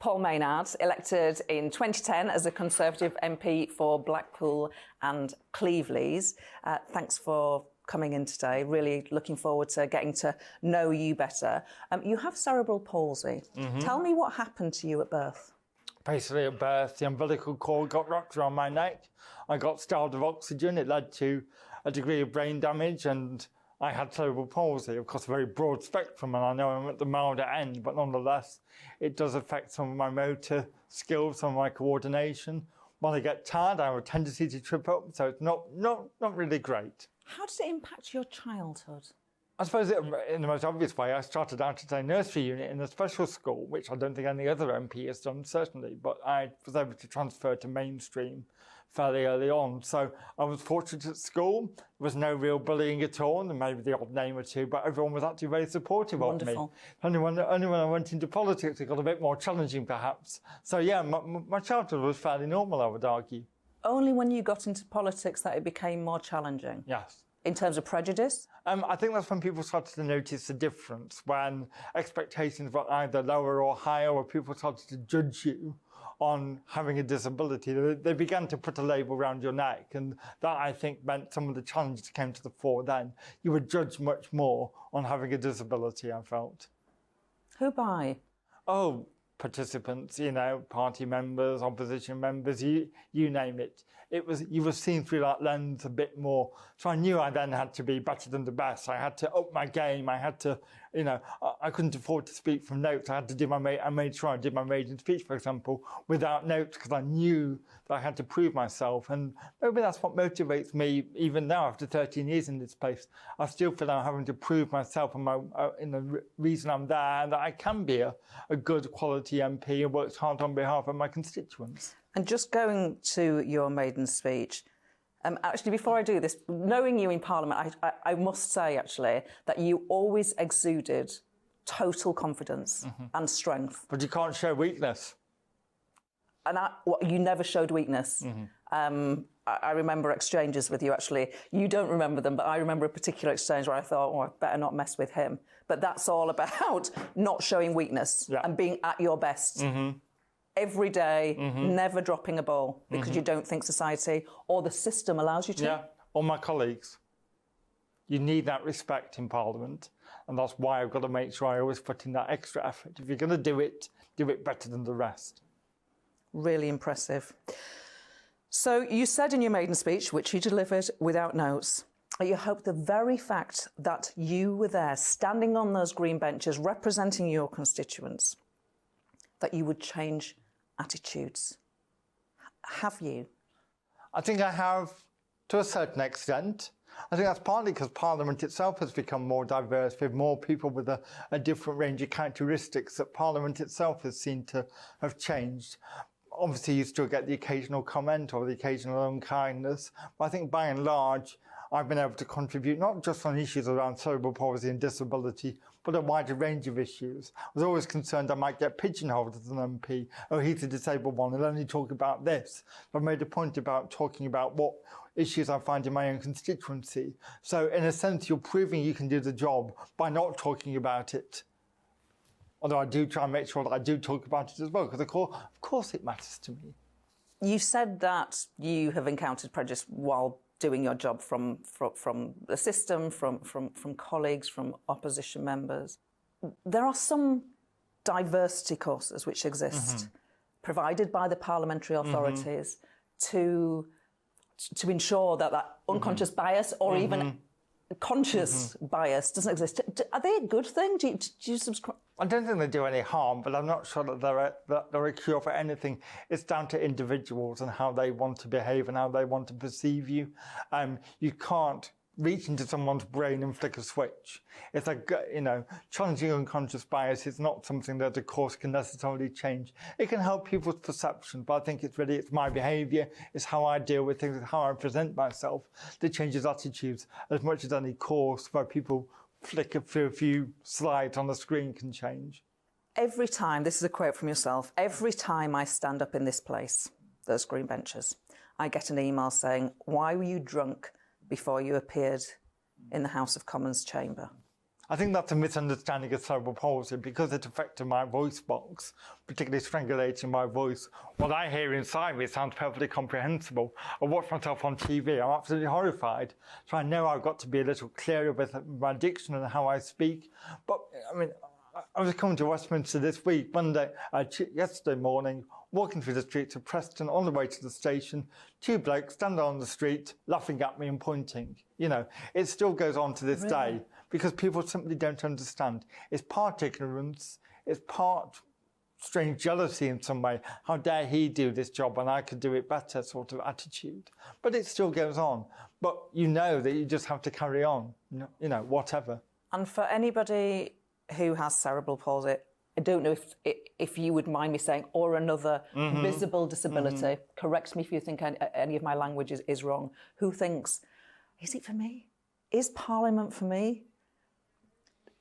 Paul Maynard, elected in 2010 as a Conservative MP for Blackpool and Cleveleys. Thanks for coming in today. Really looking forward to getting to know you better. You have cerebral palsy. Tell me what happened to you at birth. Basically at birth, the umbilical cord got wrapped around my neck. I got starved of oxygen. It led to a degree of brain damage and I had cerebral palsy, of course a very broad spectrum, and I know I'm at the milder end, but nonetheless it does affect some of my motor skills, some of my coordination. When I get tired, I have a tendency to trip up, so it's not really great. How did it impact your childhood? I suppose in the most obvious way, I started out at a nursery unit in a special school, which I don't think any other MP has done, certainly, but I was able to transfer to mainstream fairly early on. So I was fortunate at school. There was no real bullying at all, and maybe the odd name or two, but everyone was actually very supportive of me. Only when I went into politics, it got a bit more challenging, perhaps. So yeah, my childhood was fairly normal, I would argue. Only when you got into politics that it became more challenging? Yes. In terms of prejudice? I think that's when people started to notice the difference, when expectations were either lower or higher, or people started to judge you on having a disability. They began to put a label around your neck, and that, I think, meant some of the challenges came to the fore then. You were judged much more on having a disability, I felt. Who by? Oh, participants, you know, party members, opposition members, you name it. You were seen through that lens a bit more. So I knew I then had to be better than the best. I had to up my game. I had to, you know, I couldn't afford to speak from notes. I had to do I made sure I did my maiden speech, for example, without notes, because I knew that I had to prove myself. And maybe that's what motivates me even now, after 13 years in this place. I still feel I'm having to prove myself and the reason I'm there, and that I can be a good quality MP and works hard on behalf of my constituents. And just going to your maiden speech, actually, before I do this, knowing you in Parliament, I must say, actually, that you always exuded total confidence and strength. But you can't show weakness. And you never showed weakness. I remember exchanges with you, actually. You don't remember them, but I remember a particular exchange where I thought, oh, I better not mess with him. But that's all about not showing weakness and being at your best. Every day, never dropping a ball because you don't think society or the system allows you to. Yeah, or my colleagues. You need that respect in Parliament, and that's why I've got to make sure I always put in that extra effort. If you're going to do it better than the rest. Really impressive. So you said in your maiden speech, which you delivered without notes, that you hope the very fact that you were there, standing on those green benches, representing your constituents, that you would change attitudes. Have you? I think I have, to a certain extent. I think that's partly because Parliament itself has become more diverse, with more people with a different range of characteristics that Parliament itself has seen to have changed. Obviously, you still get the occasional comment or the occasional unkindness, but I think by and large, I've been able to contribute not just on issues around cerebral palsy and disability, but a wider range of issues. I was always concerned I might get pigeonholed as an MP. Oh, he's a disabled one, I'll only talk about this. But I made a point about talking about what issues I find in my own constituency. So in a sense, you're proving you can do the job by not talking about it. Although I do try and make sure that I do talk about it as well, because of course it matters to me. You said that you have encountered prejudice while doing your job from the system, from colleagues, from opposition members. There are some diversity courses which exist, provided by the parliamentary authorities to ensure that unconscious bias or even conscious bias doesn't exist. Are they a good thing? Do you subscribe? I don't think they do any harm, but I'm not sure that they're a cure for anything. It's down to individuals and how they want to behave and how they want to perceive you. You can't reach into someone's brain and flick a switch. It's like, you know, challenging unconscious bias is not something that a course can necessarily change. It can help people's perception, but I think it's my behaviour, it's how I deal with things, it's how I present myself that changes attitudes as much as any course where people flick through a few slides on the screen can change. Every time, this is a quote from yourself, every time I stand up in this place, those green benches, I get an email saying, why were you drunk before you appeared in the House of Commons chamber? I think that's a misunderstanding of cerebral palsy because it affected my voice box, particularly strangulating my voice. What I hear inside me sounds perfectly comprehensible. I watch myself on TV, I'm absolutely horrified. So I know I've got to be a little clearer with my diction and how I speak. But I mean, I was coming to Westminster this week, yesterday morning, walking through the streets of Preston on the way to the station, two blokes standing on the street, laughing at me and pointing. You know, it still goes on to this day because people simply don't understand. It's part ignorance, it's part strange jealousy in some way. How dare he do this job when I could do it better sort of attitude. But it still goes on. But you know that you just have to carry on, you know, whatever. And for anybody who has cerebral palsy, I don't know if you would mind me saying, or another visible disability, correct me if you think any of my language is wrong, who thinks, is it for me? Is Parliament for me?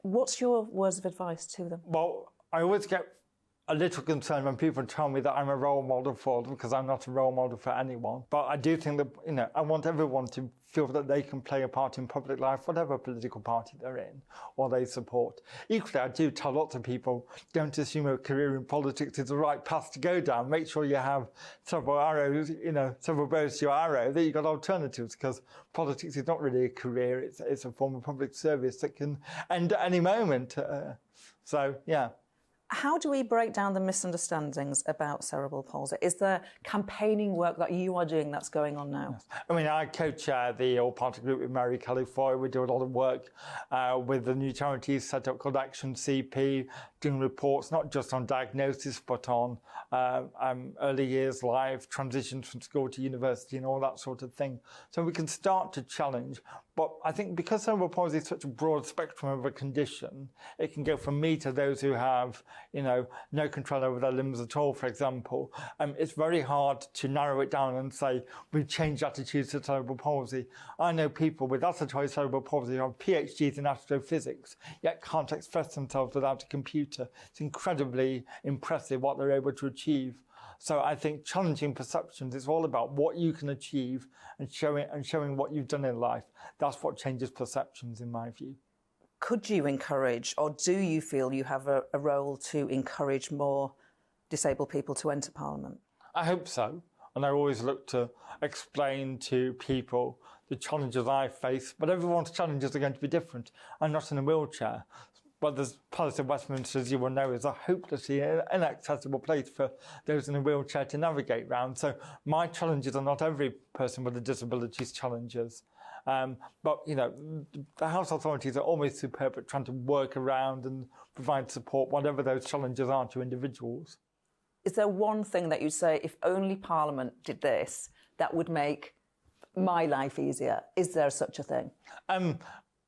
What's your words of advice to them? Well, I always get a little concerned when people tell me that I'm a role model for them, because I'm not a role model for anyone. But I do think that, you know, I want everyone to feel that they can play a part in public life, whatever political party they're in or they support. Equally, I do tell lots of people, don't assume a career in politics is the right path to go down. Make sure you have several arrows, you know, several bows to your arrow, that you've got alternatives, because politics is not really a career, it's a form of public service that can end at any moment. So, yeah. How do we break down the misunderstandings about cerebral palsy? Is there campaigning work that you are doing that's going on now? Yes. I mean, I co-chair the all-party group with Mary Kelly Foy. We do a lot of work with the new charity set up called Action CP, doing reports not just on diagnosis, but on early years life, transitions from school to university and all that sort of thing. So we can start to challenge. But I think because cerebral palsy is such a broad spectrum of a condition, it can go from me to those who have, you know, no control over their limbs at all, for example. It's very hard to narrow it down and say, we've changed attitudes to cerebral palsy. I know people with ascertained cerebral palsy who have PhDs in astrophysics, yet can't express themselves without a computer. It's incredibly impressive what they're able to achieve. So I think challenging perceptions is all about what you can achieve and showing what you've done in life. That's what changes perceptions, in my view. Could you encourage, or do you feel you have a role to encourage more disabled people to enter Parliament? I hope so. And I always look to explain to people the challenges I face, but everyone's challenges are going to be different. I'm not in a wheelchair. But the Palace of Westminster, as you will know, is a hopelessly inaccessible place for those in a wheelchair to navigate around. So my challenges are not every person with a disability's challenges. But, you know, the House authorities are always superb at trying to work around and provide support, whatever those challenges are to individuals. Is there one thing that you say, if only Parliament did this, that would make my life easier? Is there such a thing?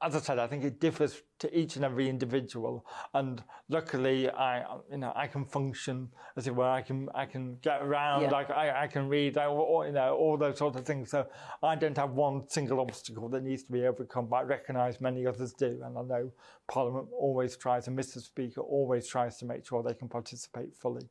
As I said, I think it differs to each and every individual, and luckily, I can function, as it were. I can get around. Yeah. I can read. All those sort of things. So I don't have one single obstacle that needs to be overcome. But I recognise many others do, and I know Parliament always tries, and Mr. Speaker always tries to make sure they can participate fully.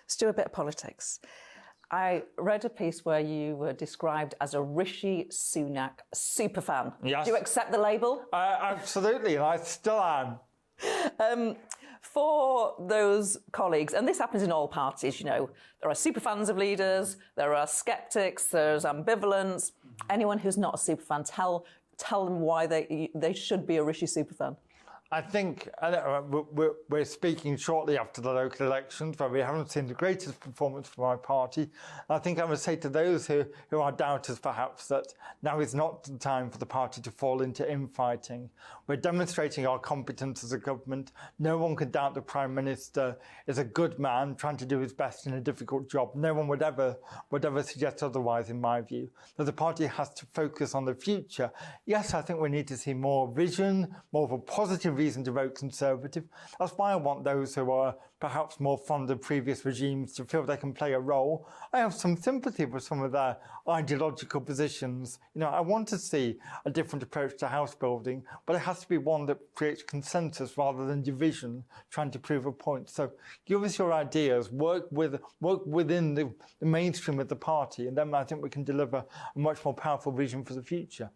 Let's do a bit of politics. I read a piece where you were described as a Rishi Sunak superfan. Yes. Do you accept the label? Absolutely, and I still am. For those colleagues, and this happens in all parties, you know, there are superfans of leaders, there are sceptics, there's ambivalence. Anyone who's not a superfan, tell them why they should be a Rishi superfan. I think we're speaking shortly after the local elections, where we haven't seen the greatest performance from our party. I think I would say to those who are doubters, perhaps, that now is not the time for the party to fall into infighting. We're demonstrating our competence as a government. No one can doubt the Prime Minister is a good man trying to do his best in a difficult job. No one would ever suggest otherwise, in my view. That the party has to focus on the future. Yes, I think we need to see more vision, more of a positive reason to vote Conservative. That's why I want those who are perhaps more fond of previous regimes to feel they can play a role. I have some sympathy for some of their ideological positions. You know, I want to see a different approach to house building, but it has to be one that creates consensus rather than division, trying to prove a point. So give us your ideas, work within the mainstream of the party, and then I think we can deliver a much more powerful vision for the future.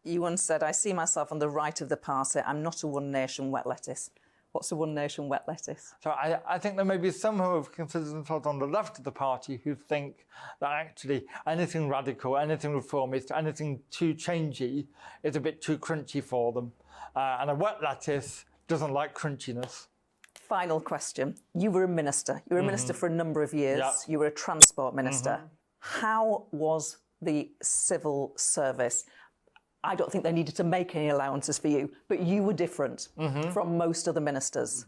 You once said, I see myself on the right of the party. I'm not a one nation wet lettuce. What's a one nation wet lettuce? So I think there may be some who have considered themselves on the left of the party who think that actually anything radical, anything reformist, anything too changey is a bit too crunchy for them. And a wet lettuce doesn't like crunchiness. Final question. You were a minister. You were a minister for a number of years. Yep. You were a transport minister. How was the civil service? I don't think they needed to make any allowances for you, but you were different from most other ministers.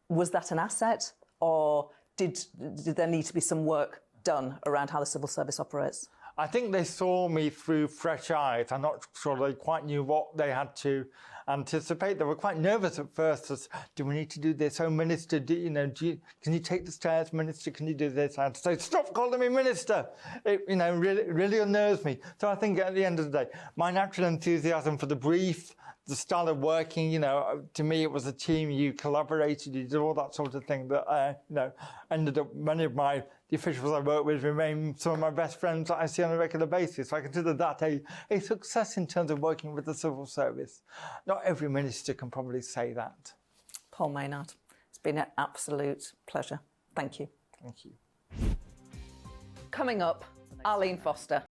Was that an asset, or did there need to be some work done around how the civil service operates? I think they saw me through fresh eyes. I'm not sure they quite knew what they had to anticipate. They were quite nervous at first. As, do we need to do this? Oh, Minister, can you take the stairs? Minister, can you do this? I had to say, stop calling me Minister. It, really unnerves me. So I think at the end of the day, my natural enthusiasm for the brief, the style of working, to me it was a team. You collaborated, you did all that sort of thing that, ended up, many of the officials I work with remain some of my best friends that I see on a regular basis. So I consider that a success in terms of working with the civil service. Not every minister can probably say that. Paul Maynard, it's been an absolute pleasure. Thank you. Thank you. Coming up, Arlene Foster.